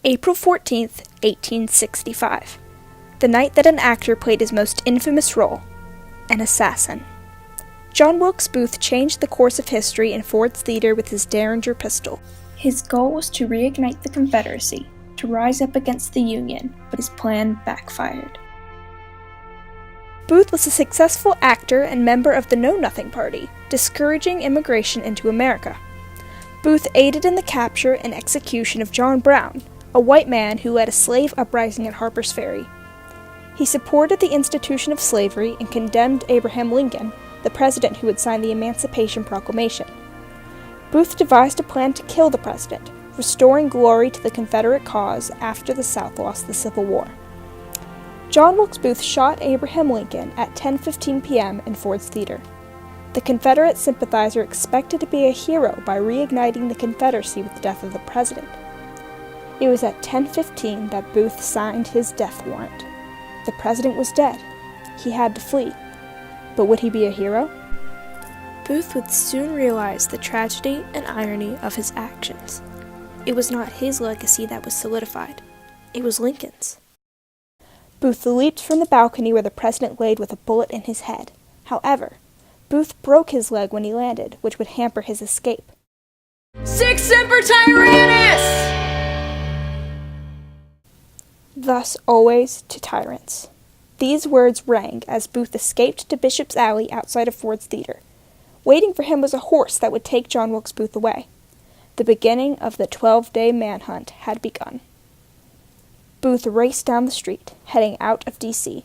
April 14th, 1865. The night that an actor played his most infamous role, an assassin. John Wilkes Booth changed the course of history in Ford's Theater with his Derringer pistol. His goal was to reignite the Confederacy, to rise up against the Union, but his plan backfired. Booth was a successful actor and member of the Know-Nothing Party, discouraging immigration into America. Booth aided in the capture and execution of John Brown, a white man who led a slave uprising at Harper's Ferry. He supported the institution of slavery and condemned Abraham Lincoln, the president who had signed the Emancipation Proclamation. Booth devised a plan to kill the president, restoring glory to the Confederate cause after the South lost the Civil War. John Wilkes Booth shot Abraham Lincoln at 10:15 p.m. in Ford's Theater. The Confederate sympathizer expected to be a hero by reigniting the Confederacy with the death of the president. It was at 10:15 that Booth signed his death warrant. The president was dead. He had to flee. But would he be a hero? Booth would soon realize the tragedy and irony of his actions. It was not his legacy that was solidified. It was Lincoln's. Booth leaped from the balcony where the president laid with a bullet in his head. However, Booth broke his leg when he landed, which would hamper his escape. Sic semper tyrannis! Thus always to tyrants. These words rang as Booth escaped to Bishop's Alley outside of Ford's Theater. Waiting for him was a horse that would take John Wilkes Booth away. The beginning of the 12-day manhunt had begun. Booth raced down the street, heading out of D.C.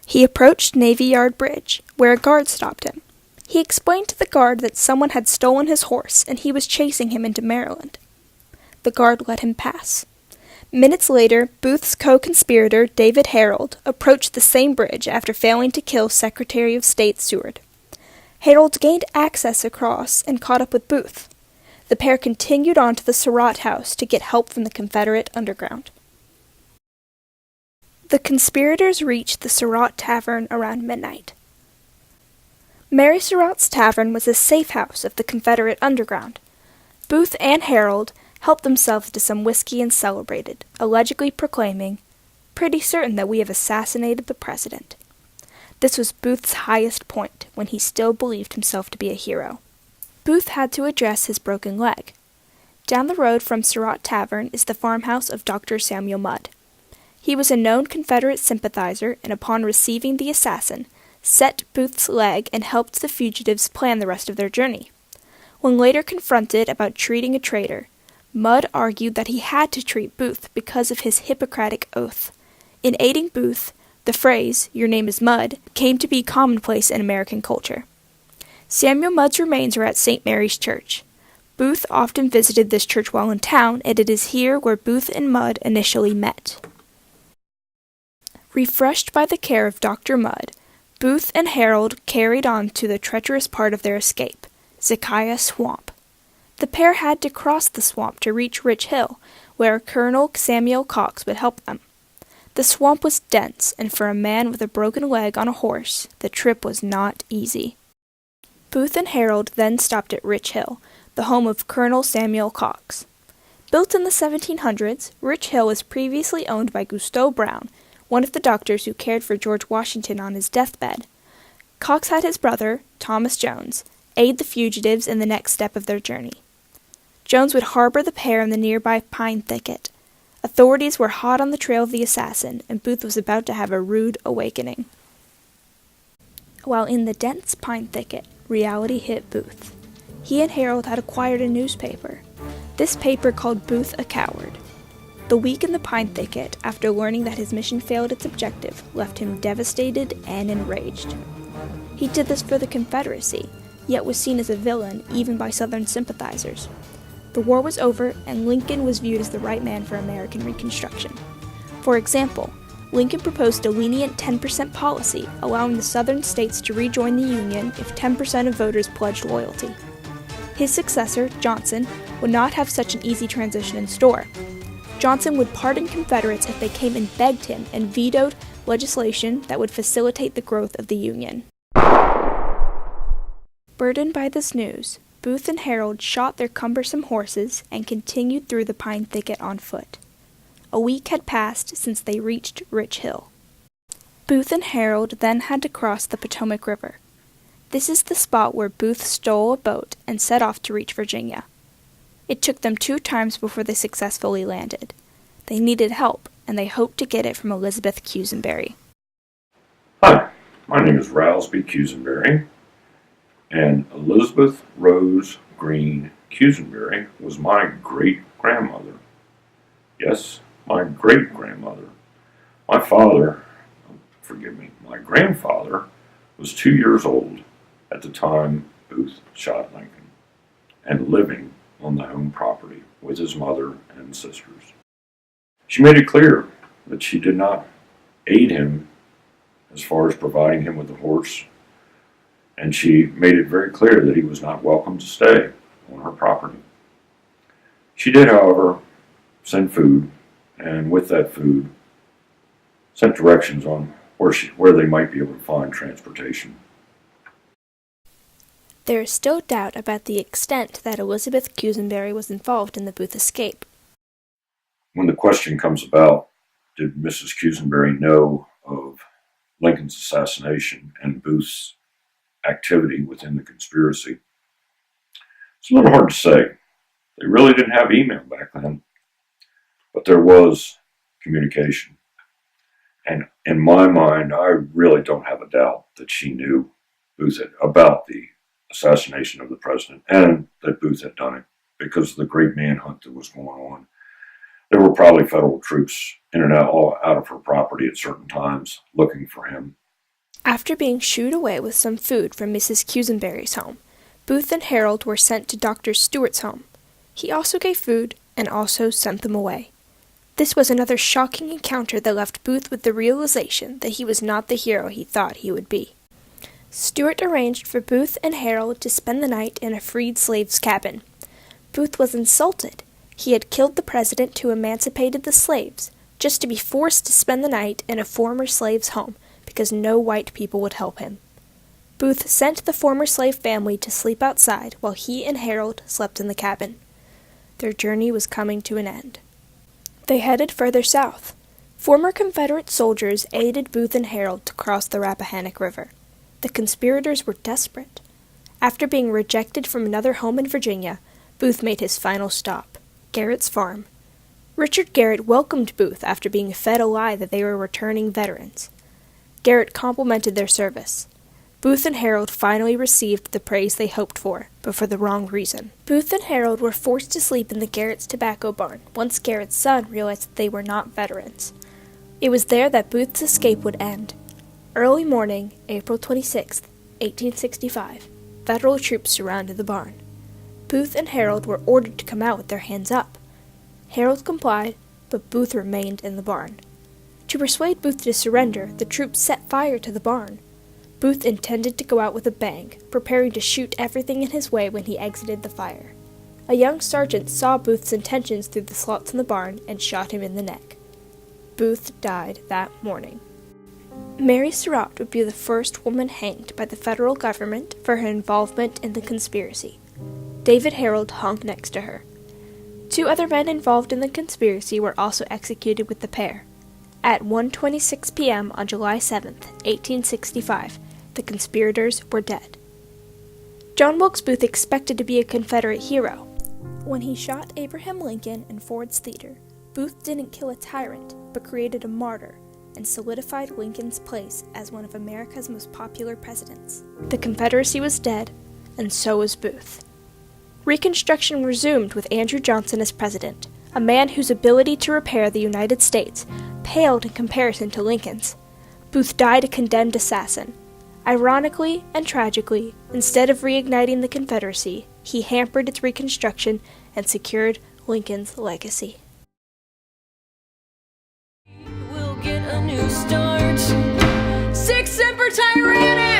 He approached Navy Yard Bridge, where a guard stopped him. He explained to the guard that someone had stolen his horse and he was chasing him into Maryland. The guard let him pass. Minutes later, Booth's co-conspirator, David Harold, approached the same bridge after failing to kill Secretary of State Seward. Harold gained access across and caught up with Booth. The pair continued on to the Surratt House to get help from the Confederate underground. The conspirators reached the Surratt Tavern around midnight. Mary Surratt's Tavern was a safe house of the Confederate underground. Booth and Harold helped themselves to some whiskey and celebrated, allegedly proclaiming, "Pretty certain that we have assassinated the president." This was Booth's highest point, when he still believed himself to be a hero. Booth had to address his broken leg. Down the road from Surratt Tavern is the farmhouse of Dr. Samuel Mudd. He was a known Confederate sympathizer, and upon receiving the assassin, set Booth's leg and helped the fugitives plan the rest of their journey. When later confronted about treating a traitor, Mudd argued that he had to treat Booth because of his Hippocratic oath. In aiding Booth, the phrase, "Your name is Mudd," came to be commonplace in American culture. Samuel Mudd's remains are at St. Mary's Church. Booth often visited this church while in town, and it is here where Booth and Mudd initially met. Refreshed by the care of Dr. Mudd, Booth and Harold carried on to the treacherous part of their escape, Zekiah Swamp. The pair had to cross the swamp to reach Rich Hill, where Colonel Samuel Cox would help them. The swamp was dense, and for a man with a broken leg on a horse, the trip was not easy. Booth and Harold then stopped at Rich Hill, the home of Colonel Samuel Cox. Built in the 1700s, Rich Hill was previously owned by Gusteau Brown, one of the doctors who cared for George Washington on his deathbed. Cox had his brother, Thomas Jones, aid the fugitives in the next step of their journey. Jones would harbor the pair in the nearby pine thicket. Authorities were hot on the trail of the assassin, and Booth was about to have a rude awakening. While in the dense pine thicket, reality hit Booth. He and Harold had acquired a newspaper. This paper called Booth a coward. The week in the pine thicket, after learning that his mission failed its objective, left him devastated and enraged. He did this for the Confederacy, yet was seen as a villain even by Southern sympathizers. The war was over, and Lincoln was viewed as the right man for American Reconstruction. For example, Lincoln proposed a lenient 10% policy, allowing the Southern states to rejoin the Union if 10% of voters pledged loyalty. His successor, Johnson, would not have such an easy transition in store. Johnson would pardon Confederates if they came and begged him, and vetoed legislation that would facilitate the growth of the Union. Burdened by this news, Booth and Harold shot their cumbersome horses and continued through the pine thicket on foot. A week had passed since they reached Rich Hill. Booth and Harold then had to cross the Potomac River. This is the spot where Booth stole a boat and set off to reach Virginia. It took them 2 times before they successfully landed. They needed help, and they hoped to get it from Elizabeth Quisenberry. Hi, my name is Ralsby Quisenberry, and Elizabeth Rose Green Quisenberry was my great-grandmother. Yes, my great-grandmother. My grandfather was 2 years old at the time Booth shot Lincoln and living on the home property with his mother and sisters. She made it clear that she did not aid him as far as providing him with a horse, and she made it very clear that he was not welcome to stay on her property. She did, however, send food, and with that food, sent directions on where they might be able to find transportation. There is still doubt about the extent that Elizabeth Quisenberry was involved in the Booth escape. When the question comes about, did Mrs. Quisenberry know of Lincoln's assassination and Booth's activity within the conspiracy? It's a little hard to say. They really didn't have email back then, but there was communication. And in my mind, I really don't have a doubt that she knew about the assassination of the president and that Booth had done it because of the great manhunt that was going on. There were probably federal troops in and out of her property at certain times looking for him. After being shooed away with some food from Mrs. Quisenberry's home, Booth and Harold were sent to Dr. Stewart's home. He also gave food and also sent them away. This was another shocking encounter that left Booth with the realization that he was not the hero he thought he would be. Stewart arranged for Booth and Harold to spend the night in a freed slave's cabin. Booth was insulted. He had killed the president who emancipated the slaves, just to be forced to spend the night in a former slave's home because no white people would help him. Booth sent the former slave family to sleep outside while he and Harold slept in the cabin. Their journey was coming to an end. They headed further south. Former Confederate soldiers aided Booth and Harold to cross the Rappahannock River. The conspirators were desperate. After being rejected from another home in Virginia, Booth made his final stop, Garrett's farm. Richard Garrett welcomed Booth after being fed a lie that they were returning veterans. Garrett complimented their service. Booth and Harold finally received the praise they hoped for, but for the wrong reason. Booth and Harold were forced to sleep in the Garrett's tobacco barn once Garrett's son realized that they were not veterans. It was there that Booth's escape would end. Early morning, April 26, 1865, federal troops surrounded the barn. Booth and Harold were ordered to come out with their hands up. Harold complied, but Booth remained in the barn. To persuade Booth to surrender, the troops set fire to the barn. Booth intended to go out with a bang, preparing to shoot everything in his way when he exited the fire. A young sergeant saw Booth's intentions through the slots in the barn and shot him in the neck. Booth died that morning. Mary Surratt would be the first woman hanged by the federal government for her involvement in the conspiracy. David Harold hung next to her. 2 other men involved in the conspiracy were also executed with the pair. At 1:26 p.m. on July 7, 1865, the conspirators were dead. John Wilkes Booth expected to be a Confederate hero. When he shot Abraham Lincoln in Ford's Theater, Booth didn't kill a tyrant, but created a martyr, and solidified Lincoln's place as one of America's most popular presidents. The Confederacy was dead, and so was Booth. Reconstruction resumed with Andrew Johnson as president, a man whose ability to repair the United States paled in comparison to Lincoln's. Booth died a condemned assassin. Ironically and tragically, instead of reigniting the Confederacy, he hampered its reconstruction and secured Lincoln's legacy. We'll get a new start. Sic Semper Tyrannis!